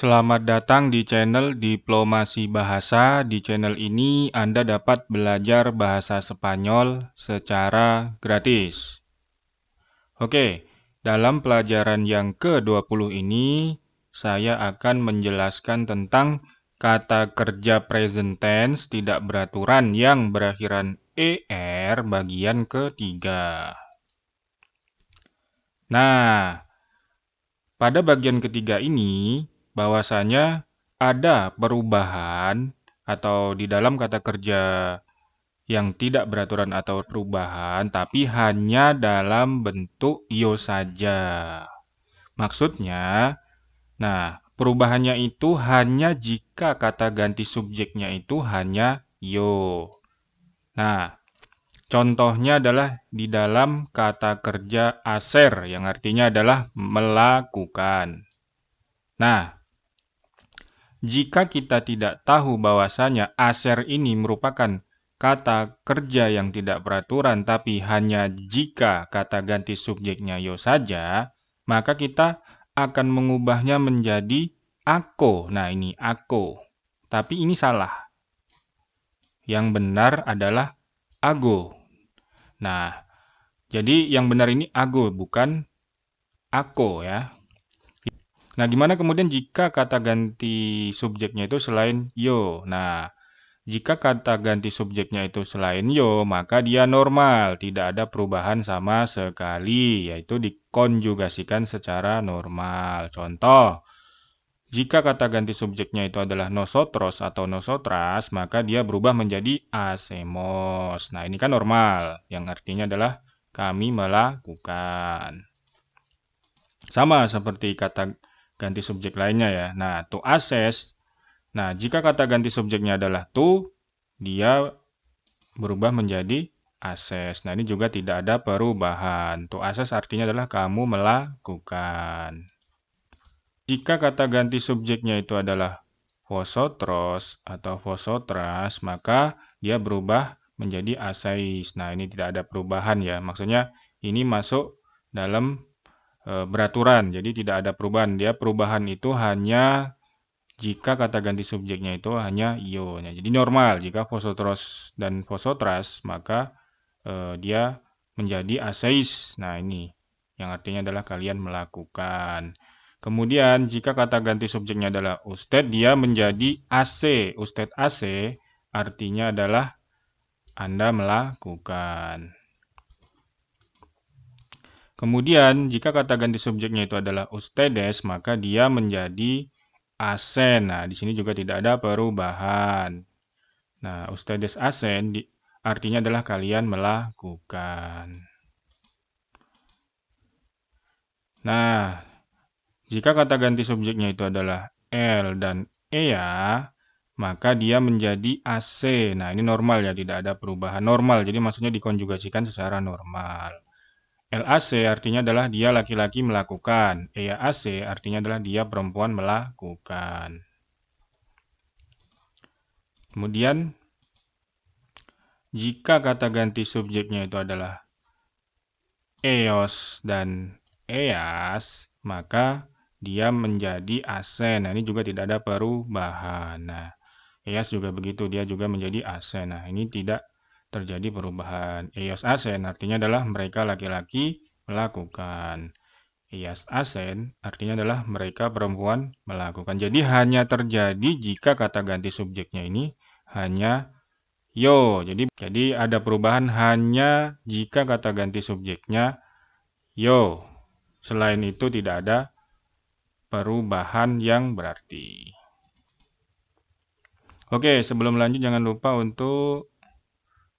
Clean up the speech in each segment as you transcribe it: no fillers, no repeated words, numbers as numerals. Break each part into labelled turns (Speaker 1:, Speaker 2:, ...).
Speaker 1: Selamat datang di channel Diplomasi Bahasa. Di channel ini Anda dapat belajar bahasa Spanyol secara gratis. Oke, dalam pelajaran yang ke-20 ini, saya akan menjelaskan tentang kata kerja present tense tidak beraturan yang berakhiran ER bagian ketiga. Nah, pada bagian ketiga ini, bahwasanya ada perubahan atau di dalam kata kerja yang tidak beraturan atau perubahan, tapi hanya dalam bentuk yo saja. Maksudnya, perubahannya itu hanya jika kata ganti subjeknya itu hanya yo. Nah, contohnya adalah di dalam kata kerja hacer yang artinya adalah melakukan. Nah, jika kita tidak tahu bahwasanya hacer ini merupakan kata kerja yang tidak beraturan tapi hanya jika kata ganti subjeknya yo saja, maka kita akan mengubahnya menjadi ako. Nah, ini ako. Tapi ini salah. Yang benar adalah ago. Nah, jadi yang benar ini ago, bukan ako ya. Nah, gimana kemudian jika kata ganti subjeknya itu selain yo? Nah, jika kata ganti subjeknya itu selain yo, maka dia normal, tidak ada perubahan sama sekali, yaitu dikonjugasikan secara normal. Contoh, jika kata ganti subjeknya itu adalah nosotros atau nosotras, maka dia berubah menjadi hacemos. Nah, ini kan normal, yang artinya adalah kami melakukan. Sama seperti kata ganti subjek lainnya ya. Nah, to assess. Nah, jika kata ganti subjeknya adalah to, dia berubah menjadi assess. Nah, ini juga tidak ada perubahan. To assess artinya adalah kamu melakukan. Jika kata ganti subjeknya itu adalah vosotros atau vosotras, maka dia berubah menjadi hacéis. Nah, ini tidak ada perubahan ya. Maksudnya ini masuk dalam beraturan, jadi tidak ada perubahan. Dia perubahan itu hanya jika kata ganti subjeknya itu hanya yo. Nah, jadi normal jika vosotros dan vosotras, maka dia menjadi hacéis. Nah, ini yang artinya adalah kalian melakukan. Kemudian jika kata ganti subjeknya adalah usted, dia menjadi AC. Usted AC artinya adalah Anda melakukan. Kemudian, jika kata ganti subjeknya itu adalah ustedes, maka dia menjadi hacen. Nah, di sini juga tidak ada perubahan. Nah, ustedes hacen artinya adalah kalian melakukan. Nah, jika kata ganti subjeknya itu adalah el dan ea, maka dia menjadi AC. Nah, ini normal ya, tidak ada perubahan. Normal, jadi maksudnya dikonjugasikan secara normal. LAC artinya adalah dia laki-laki melakukan. EAC artinya adalah dia perempuan melakukan. Kemudian, jika kata ganti subjeknya itu adalah EOS dan EAS, maka dia menjadi ASEN. Nah, ini juga tidak ada perubahan. Nah, EAS juga begitu, dia juga menjadi ASEN. Nah, ini tidak terjadi perubahan. EOS ASEN artinya adalah mereka laki-laki melakukan. EOS ASEN artinya adalah mereka perempuan melakukan. Jadi hanya terjadi jika kata ganti subjeknya ini hanya yo. Jadi ada perubahan hanya jika kata ganti subjeknya yo. Selain itu tidak ada perubahan yang berarti. Oke, sebelum lanjut jangan lupa untuk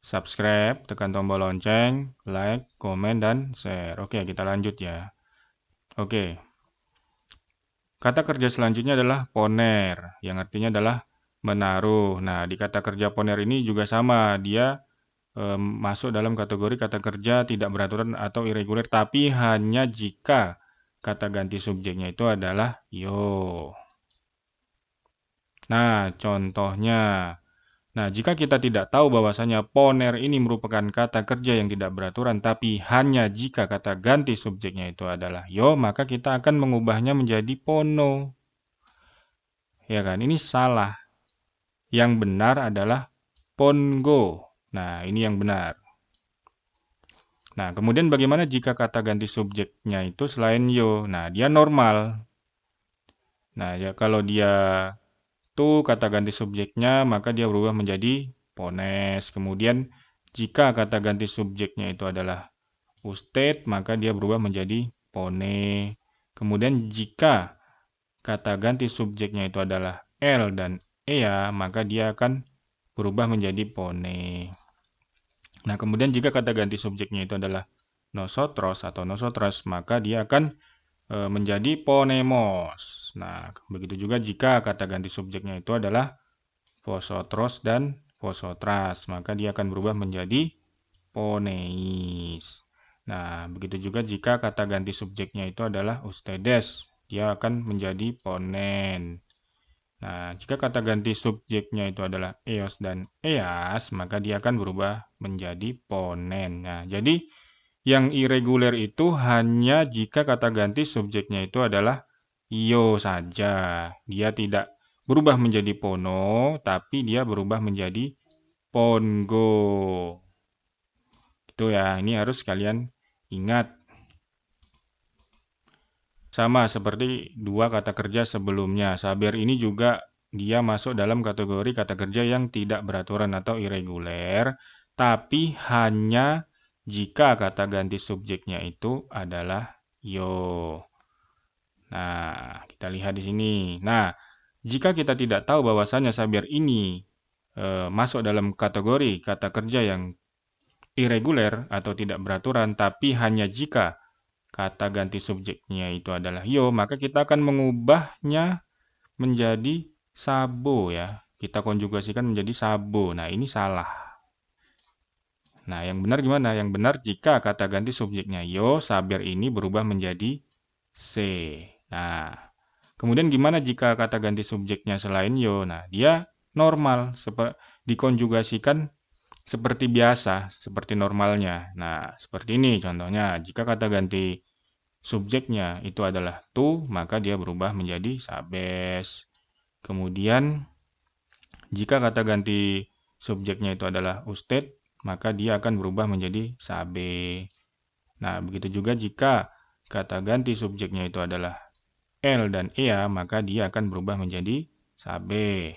Speaker 1: subscribe, tekan tombol lonceng, like, komen, dan share. Oke, kita lanjut ya. Oke. Kata kerja selanjutnya adalah poner, yang artinya adalah menaruh. Nah, di kata kerja poner ini juga sama, dia masuk dalam kategori kata kerja tidak beraturan atau irregular, tapi hanya jika kata ganti subjeknya itu adalah yo. Nah, contohnya. Nah, jika kita tidak tahu bahwasanya poner ini merupakan kata kerja yang tidak beraturan, tapi hanya jika kata ganti subjeknya itu adalah yo, maka kita akan mengubahnya menjadi pono. Ya kan? Ini salah. Yang benar adalah pongo. Nah, ini yang benar. Nah, kemudian bagaimana jika kata ganti subjeknya itu selain yo? Nah, dia normal. Nah, ya kalau dia tuh kata ganti subjeknya, maka dia berubah menjadi pones. Kemudian, jika kata ganti subjeknya itu adalah usted, maka dia berubah menjadi pone. Kemudian, jika kata ganti subjeknya itu adalah el dan ea, maka dia akan berubah menjadi pone. Nah, kemudian jika kata ganti subjeknya itu adalah nosotros atau nosotras, maka dia akan menjadi ponemos. Nah, begitu juga jika kata ganti subjeknya itu adalah vosotros dan vosotras, maka dia akan berubah menjadi poneis. Nah, begitu juga jika kata ganti subjeknya itu adalah ustedes, dia akan menjadi ponen. Nah, jika kata ganti subjeknya itu adalah eos dan eas, maka dia akan berubah menjadi ponen. Nah, jadi yang irregular itu hanya jika kata ganti subjeknya itu adalah io saja. Dia tidak berubah menjadi pono, tapi dia berubah menjadi pongo. Itu ya, ini harus kalian ingat. Sama seperti dua kata kerja sebelumnya. Saber ini juga dia masuk dalam kategori kata kerja yang tidak beraturan atau irregular, tapi hanya jika kata ganti subjeknya itu adalah yo. Nah, kita lihat di sini. Nah, jika kita tidak tahu bahwasannya saber ini masuk dalam kategori kata kerja yang irregular atau tidak beraturan, tapi hanya jika kata ganti subjeknya itu adalah yo, maka kita akan mengubahnya menjadi sabo ya. Kita konjugasikan menjadi sabo. Nah, ini salah. Nah, yang benar gimana? Yang benar jika kata ganti subjeknya yo, saber ini berubah menjadi se. Nah, kemudian gimana jika kata ganti subjeknya selain yo? Nah, dia normal, dikonjugasikan seperti biasa, seperti normalnya. Nah, seperti ini contohnya. Jika kata ganti subjeknya itu adalah tu, maka dia berubah menjadi sabes. Kemudian, jika kata ganti subjeknya itu adalah usted, maka dia akan berubah menjadi sabe. Nah, begitu juga jika kata ganti subjeknya itu adalah el dan ea, maka dia akan berubah menjadi sabe.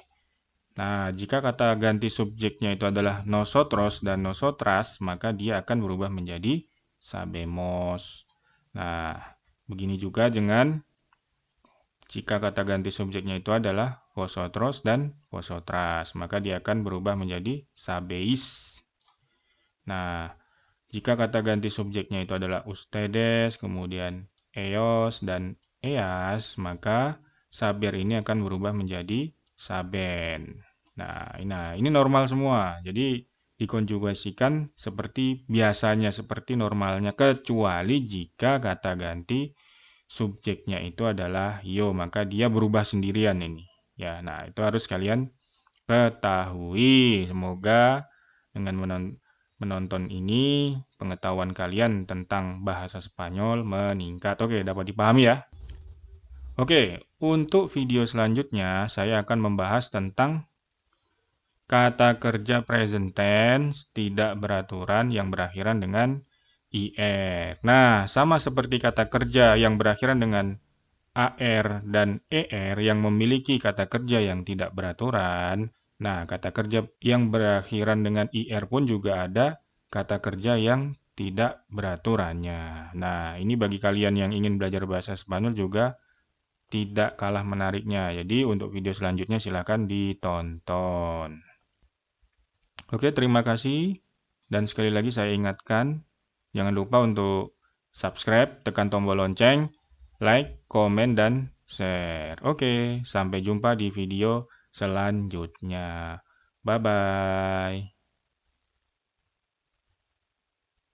Speaker 1: Nah, jika kata ganti subjeknya itu adalah nosotros dan nosotras, maka dia akan berubah menjadi sabemos. Nah, begini juga dengan jika kata ganti subjeknya itu adalah vosotros dan vosotras, maka dia akan berubah menjadi sabeis. Nah, jika kata ganti subjeknya itu adalah ustedes, kemudian eos dan eas, maka saber ini akan berubah menjadi saben. Nah, ini normal semua. Jadi dikonjugasikan seperti biasanya, seperti normalnya, kecuali jika kata ganti subjeknya itu adalah yo, maka dia berubah sendirian ini. Ya, nah itu harus kalian ketahui. Semoga dengan menonton ini pengetahuan kalian tentang bahasa Spanyol meningkat. Oke, dapat dipahami ya. Oke, untuk video selanjutnya saya akan membahas tentang kata kerja present tense tidak beraturan yang berakhiran dengan IR. Nah, sama seperti kata kerja yang berakhiran dengan AR dan ER yang memiliki kata kerja yang tidak beraturan. Nah, kata kerja yang berakhiran dengan IR pun juga ada kata kerja yang tidak beraturannya. Nah, ini bagi kalian yang ingin belajar bahasa Spanyol juga tidak kalah menariknya. Jadi, untuk video selanjutnya silakan ditonton. Oke, terima kasih. Dan sekali lagi saya ingatkan, jangan lupa untuk subscribe, tekan tombol lonceng, like, komen, dan share. Oke, sampai jumpa di video selanjutnya. Bye-bye.